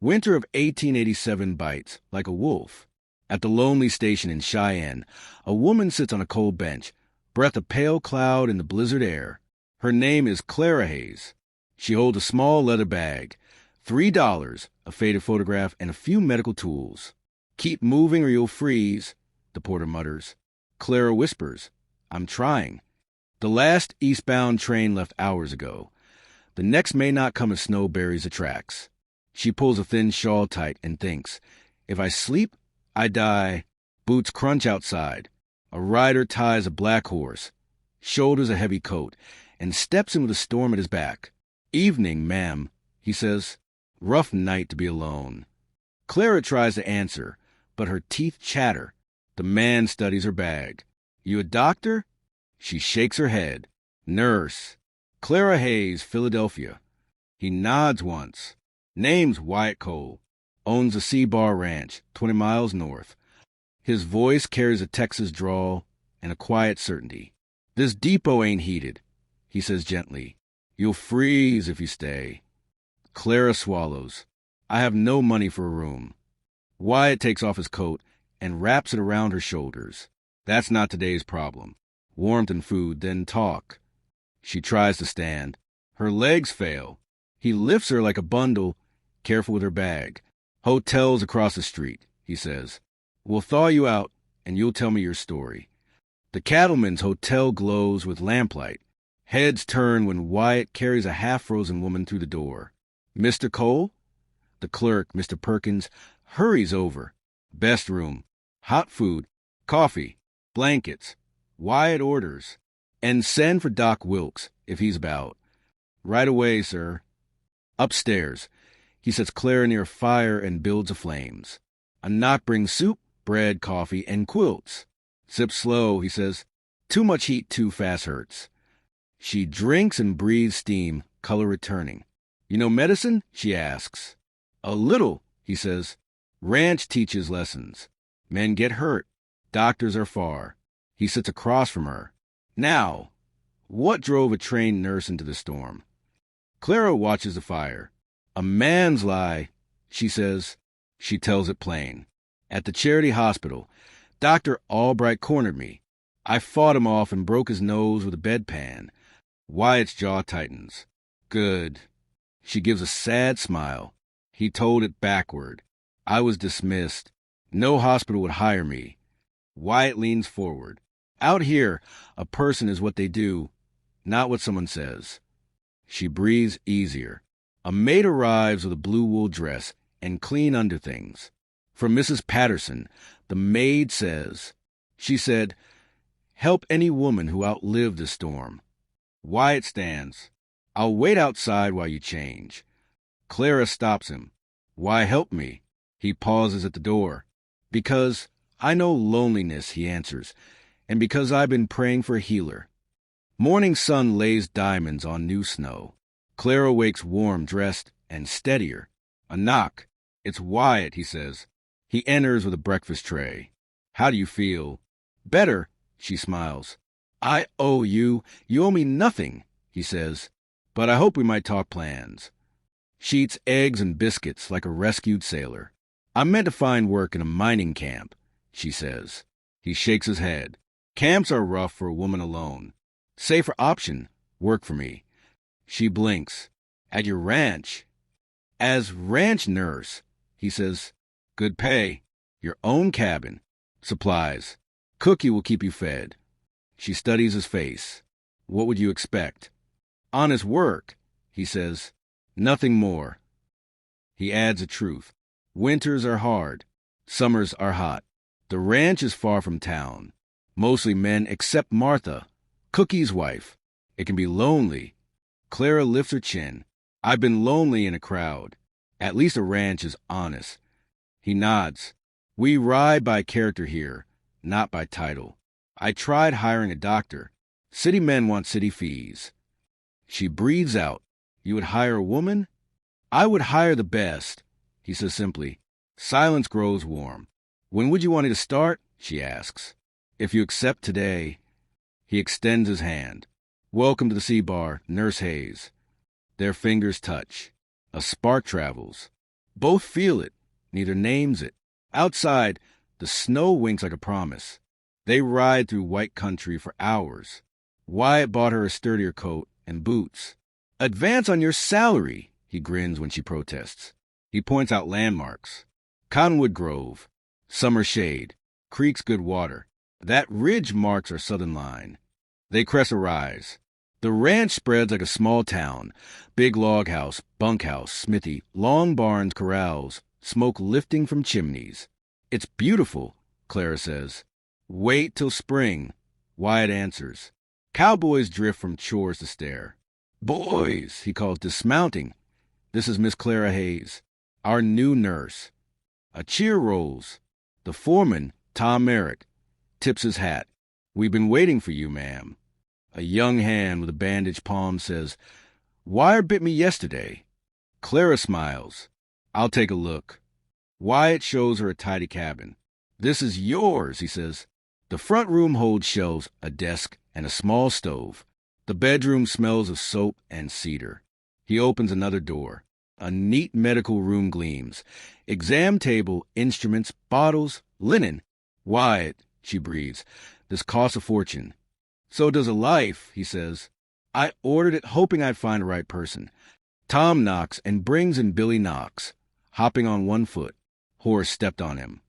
Winter of 1887 bites, like a wolf. At the lonely station in Cheyenne, a woman sits on a cold bench, breath of pale cloud in the blizzard air. Her name is Clara Hayes. She holds a small leather bag, $3, a faded photograph, and a few medical tools. "Keep moving or you'll freeze," the porter mutters. Clara whispers, "I'm trying." The last eastbound train left hours ago. The next may not come as snow buries the tracks. She pulls a thin shawl tight and thinks, if I sleep, I die. Boots crunch outside. A rider ties a black horse, shoulders a heavy coat, and steps in with a storm at his back. "Evening, ma'am," he says. Rough night to be alone. Clara tries to answer, but her teeth chatter. The man studies her bag. "You a doctor?" She shakes her head. "Nurse. Clara Hayes, Philadelphia." He nods once. "Name's Wyatt Cole. Owns a C-Bar ranch, 20 miles north." His voice carries a Texas drawl and a quiet certainty. "This depot ain't heated," he says gently. "You'll freeze if you stay." Clara swallows. "I have no money for a room." Wyatt takes off his coat and wraps it around her shoulders. "That's not today's problem. Warmth and food, then talk." She tries to stand. Her legs fail. He lifts her like a bundle, careful with her bag. "Hotel's across the street," he says. "We'll thaw you out, and you'll tell me your story." The cattleman's hotel glows with lamplight. Heads turn when Wyatt carries a half-frozen woman through the door. "Mr. Cole?" The clerk, Mr. Perkins, hurries over. "Best room. Hot food, coffee, blankets." Wyatt orders. "And send for Doc Wilkes, if he's about." "Right away, sir." Upstairs, he sets Clara near a fire and builds the flames. A knock brings soup, bread, coffee, and quilts. "Sip slow," he says. "Too much heat too fast hurts." She drinks and breathes steam, color returning. "You know medicine?" she asks. "A little," he says. "Ranch teaches lessons. Men get hurt. Doctors are far." He sits across from her. "Now, what drove a trained nurse into the storm?" Clara watches the fire. "A man's lie," she says. She tells it plain. "At the charity hospital, Dr. Albright cornered me. I fought him off and broke his nose with a bedpan." Wyatt's jaw tightens. "Good." She gives a sad smile. "He told it backward. I was dismissed. No hospital would hire me." Wyatt leans forward. "Out here, a person is what they do, not what someone says." She breathes easier. A maid arrives with a blue wool dress and clean underthings. From Mrs. Patterson, the maid says, she said, "Help any woman who outlived the storm." Wyatt stands. "I'll wait outside while you change." Clara stops him. "Why help me?" He pauses at the door. "Because I know loneliness," he answers, "and because I've been praying for a healer." Morning sun lays diamonds on new snow. Clara wakes warm, dressed, and steadier. A knock. "It's Wyatt," he says. He enters with a breakfast tray. "How do you feel?" "Better," she smiles. "I owe you. You owe me nothing," he says. "But I hope we might talk plans." She eats eggs and biscuits like a rescued sailor. "I'm meant to find work in a mining camp," she says. He shakes his head. "Camps are rough for a woman alone. Safer option, work for me." She blinks. "At your ranch?" "As ranch nurse," he says. "Good pay. Your own cabin. Supplies. Cookie will keep you fed." She studies his face. "What would you expect?" "Honest work," he says. "Nothing more." He adds a truth. "Winters are hard. Summers are hot. The ranch is far from town. Mostly men except Martha, Cookie's wife. It can be lonely." Clara lifts her chin. "I've been lonely in a crowd. At least a ranch is honest." He nods. "We ride by character here, not by title. I tried hiring a doctor. City men want city fees." She breathes out. "You would hire a woman?" "I would hire the best," he says simply. Silence grows warm. "When would you want me to start?" she asks. "If you accept today." He extends his hand. "Welcome to the C-Bar, Nurse Hayes." Their fingers touch. A spark travels. Both feel it, neither names it. Outside, the snow winks like a promise. They ride through white country for hours. Wyatt bought her a sturdier coat and boots. Advance on your salary, he grins when she protests. He points out landmarks. Cottonwood Grove, Summer Shade, Creek's good water. That ridge marks our southern line. They crest a rise. The ranch spreads like a small town. Big log house, bunkhouse, smithy, long barns, corrals, smoke lifting from chimneys. It's beautiful, Clara says. Wait till spring, Wyatt answers. Cowboys drift from chores to stare. Boys, he calls, dismounting. This is Miss Clara Hayes, our new nurse. A cheer rolls. The foreman, Tom Merrick, tips his hat. We've been waiting for you, ma'am. A young hand with a bandaged palm says, Wire bit me yesterday. Clara smiles. I'll take a look. Wyatt shows her a tidy cabin. This is yours, he says. The front room holds shelves, a desk, and a small stove. The bedroom smells of soap and cedar. He opens another door. A neat medical room gleams. Exam table, instruments, bottles, linen. Wyatt, she breathes, this costs a fortune. So does a life, he says. I ordered it hoping I'd find the right person. Tom knocks and brings in Billy Knox, hopping on one foot. Horse stepped on him.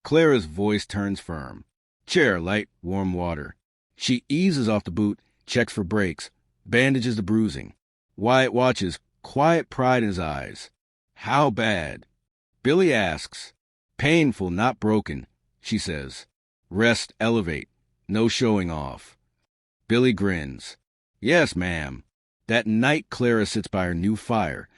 Clara's voice turns firm. Chair, light, warm water. She eases off the boot, checks for brakes, bandages the bruising. Wyatt watches, quiet pride in his eyes. How bad? Billy asks. Painful, not broken, she says. Rest, elevate, no showing off. Billy grins. Yes, ma'am. That night Clara sits by her new fire,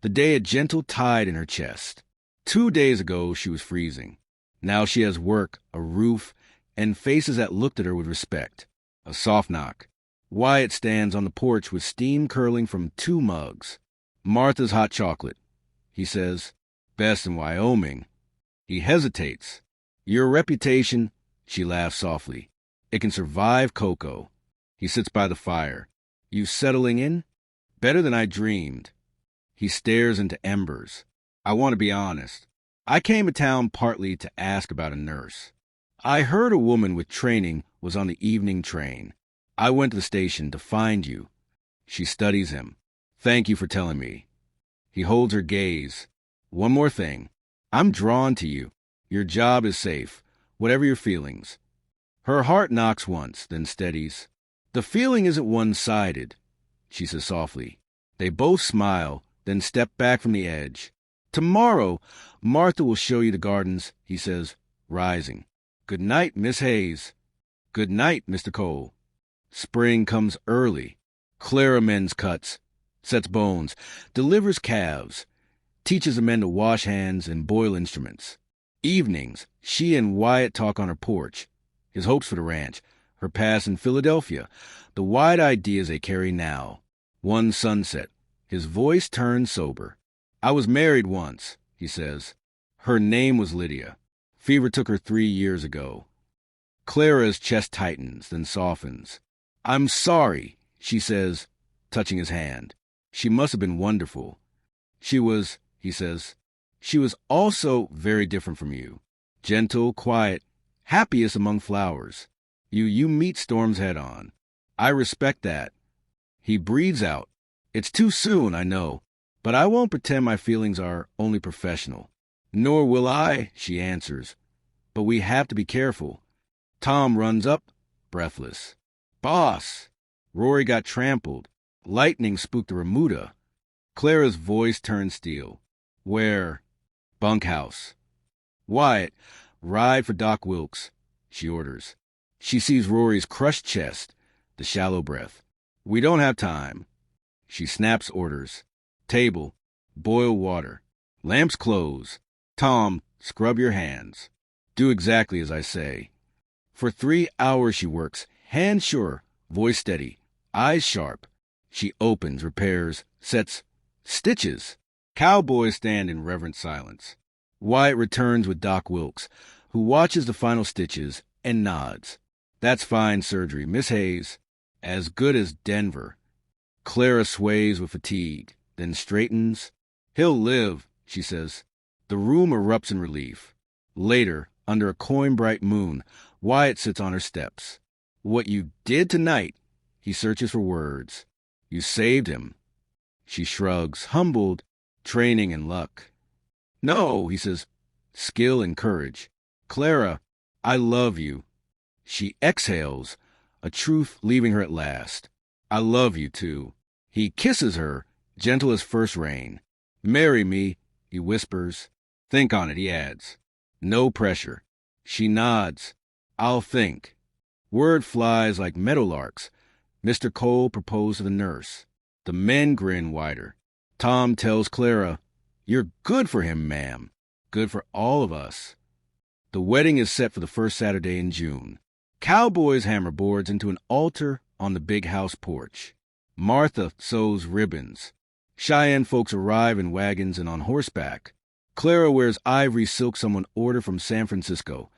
the day a gentle tide in her chest. 2 days ago she was freezing. Now she has work, a roof, and faces that looked at her with respect. A soft knock. Wyatt stands on the porch with steam curling from 2 mugs. Martha's hot chocolate. He says, best in Wyoming. He hesitates. Your reputation, she laughs softly. It can survive cocoa. He sits by the fire. You settling in? Better than I dreamed. He stares into embers. I want to be honest. I came to town partly to ask about a nurse. I heard a woman with training was on the evening train. I went to the station to find you. She studies him. Thank you for telling me. He holds her gaze. One more thing. I'm drawn to you. Your job is safe, whatever your feelings. Her heart knocks once, then steadies. The feeling isn't one-sided, she says softly. They both smile, then step back from the edge. Tomorrow, Martha will show you the gardens, he says, rising. Good night, Miss Hayes. Good night, Mr. Cole. Spring comes early. Clara mends cuts, sets bones, delivers calves, teaches the men to wash hands and boil instruments. Evenings, she and Wyatt talk on her porch. His hopes for the ranch, her past in Philadelphia, the wide ideas they carry now. One sunset, his voice turns sober. I was married once, he says. Her name was Lydia. Fever took her 3 years ago. Clara's chest tightens, then softens. I'm sorry, she says, touching his hand. She must have been wonderful. She was, he says, she was also very different from you. Gentle, quiet, happiest among flowers. You meet storms head on. I respect that. He breathes out. It's too soon, I know, but I won't pretend my feelings are only professional. Nor will I, she answers. But we have to be careful. Tom runs up, breathless. Boss! Rory got trampled. Lightning spooked the remuda. Clara's voice turned steel. Where? Bunkhouse. Wyatt, ride for Doc Wilkes, she orders. She sees Rory's crushed chest, the shallow breath. We don't have time. She snaps orders. Table, boil water. Lamps close. Tom, scrub your hands. Do exactly as I say. For 3 hours she works, hands sure, voice steady, eyes sharp. She opens, repairs, sets, stitches. Cowboys stand in reverent silence. Wyatt returns with Doc Wilkes, who watches the final stitches and nods. That's fine surgery, Miss Hayes. As good as Denver. Clara sways with fatigue, then straightens. He'll live, she says. The room erupts in relief. Later, under a coin-bright moon, Wyatt sits on her steps. What you did tonight, he searches for words. You saved him. She shrugs, humbled, training and luck. No, he says, skill and courage. Clara, I love you. She exhales, a truth leaving her at last. I love you, too. He kisses her, gentle as first rain. Marry me, he whispers. Think on it, he adds. No pressure. She nods. I'll think. Word flies like meadowlarks. Mr. Cole proposed to the nurse. The men grin wider. Tom tells Clara, You're good for him, ma'am. Good for all of us. The wedding is set for the first Saturday in June. Cowboys hammer boards into an altar on the big house porch. Martha sews ribbons. Cheyenne folks arrive in wagons and on horseback. Clara wears ivory silk someone ordered from San Francisco.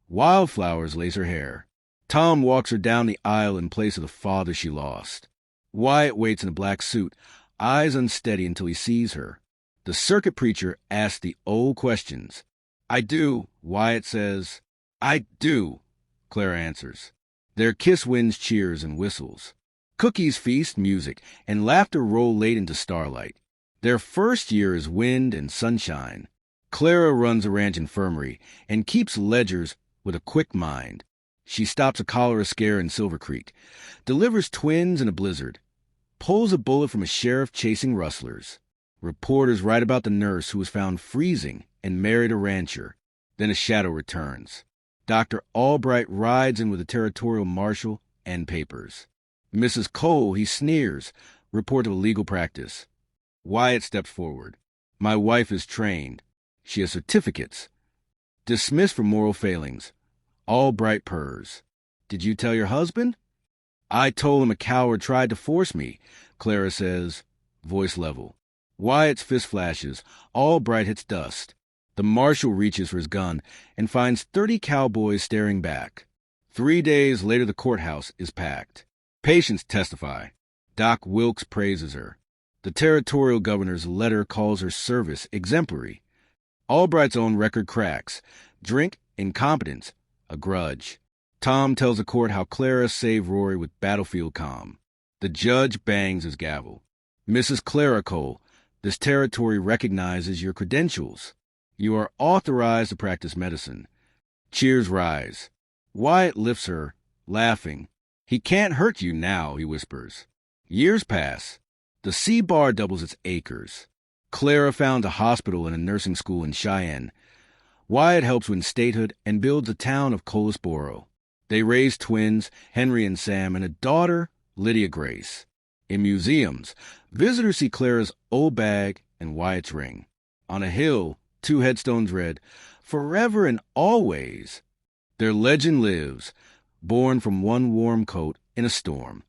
Wildflowers lace her hair. Tom walks her down the aisle in place of the father she lost. Wyatt waits in a black suit, eyes unsteady until he sees her. The circuit preacher asks the old questions. I do, Wyatt says. I do, Clara answers. Their kiss wins cheers and whistles. Cookies feast music, and laughter roll late into starlight. Their first year is wind and sunshine. Clara runs a ranch infirmary and keeps ledgers with a quick mind. She stops a cholera scare in Silver Creek, delivers twins in a blizzard, pulls a bullet from a sheriff chasing rustlers. Reporters write about the nurse who was found freezing and married a rancher. Then a shadow returns. Dr. Albright rides in with a territorial marshal and papers. Mrs. Cole, he sneers, report of a legal practice. Wyatt steps forward. My wife is trained. She has certificates. Dismissed for moral failings. Albright purrs. Did you tell your husband? I told him a coward tried to force me, Clara says, voice level. Wyatt's fist flashes. Albright hits dust. The marshal reaches for his gun and finds 30 cowboys staring back. 3 days later, the courthouse is packed. Patients testify. Doc Wilkes praises her. The territorial governor's letter calls her service exemplary. Albright's own record cracks. Drink, incompetence, a grudge. Tom tells the court how Clara saved Rory with battlefield calm. The judge bangs his gavel. Mrs. Clara Cole, this territory recognizes your credentials. You are authorized to practice medicine. Cheers rise. Wyatt lifts her, laughing. He can't hurt you now, he whispers. Years pass. The C-Bar doubles its acres. Clara founds a hospital and a nursing school in Cheyenne. Wyatt helps win statehood and builds the town of Colesboro. They raise twins, Henry and Sam, and a daughter, Lydia Grace. In museums, visitors see Clara's old bag and Wyatt's ring. On a hill, 2 headstones read, Forever and Always. Their legend lives, born from one warm coat in a storm.